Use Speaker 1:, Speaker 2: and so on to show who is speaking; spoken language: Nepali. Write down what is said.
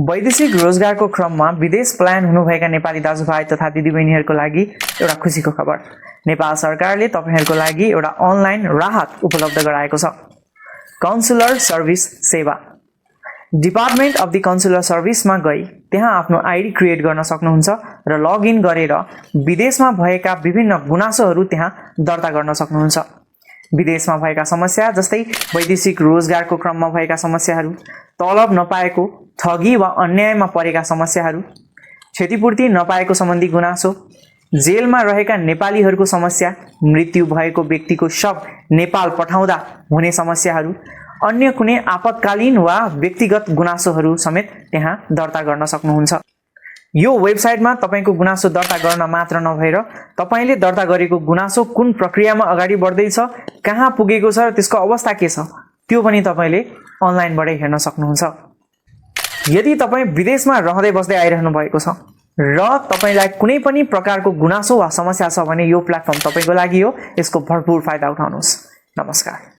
Speaker 1: वैदेशिक रोजगारको क्रममा विदेश पलायन हुनुभएका नेपाली दाजुभाइ तथा दिदीबहिनीहरूको लागि एउटा खुसीको खबर। नेपाल सरकारले तपाईहरुको लागि एउटा अनलाइन राहत उपलब्ध गराएको छ। कन्सुलर सर्भिस सेवा। डिपार्टमेन्ट अफ द कन्सुलर सर्भिसमा गई त्यहाँ आफ्नो आईडी क्रिएट गर्न सक्नुहुन्छ र लगइन गरेर विदेशमा भएका विभिन्न गुनासोहरू त्यहाँ दर्ता गर्न सक्नुहुन्छ। विदेशमा भएका समस्या जस्तै वैदेशिक रोजगारको क्रममा भएका समस्याहरू, तलब नपाएको, ठगी वा अन्यायमा परेका समस्याहरू, क्षतिपूर्ति नपाएको सम्बन्धी गुनासो, जेलमा रहेका नेपालीहरूको समस्या, मृत्यु भएको व्यक्तिको शव नेपाल पठाउँदा हुने समस्याहरू, अन्य कुनै आपतकालीन वा व्यक्तिगत गुनासोहरू समेत त्यहाँ दर्ता गर्न सक्नुहुन्छ। यो वेबसाइटमा तपाईको गुनासो दर्ता गर्न मात्र नभएर तपाईले दर्ता गरेको गुनासो कुन प्रक्रियामा अगाडि बढ्दैछ, कहाँ पुगेको छ र त्यसको अवस्था के छ त्यो पनि तपाईले अनलाइनबाटै हेर्न सक्नुहुन्छ। यदि तपाई विदेशमा रहँदै बस्दै आइरहनु भएको छ र तपाईलाई कुनै पनि प्रकारको गुनासो वा समस्या छ भने यो प्लेटफर्म तपाईको लागि हो। यसको भरपूर फाइदा उठाउनुहोस्। नमस्कार।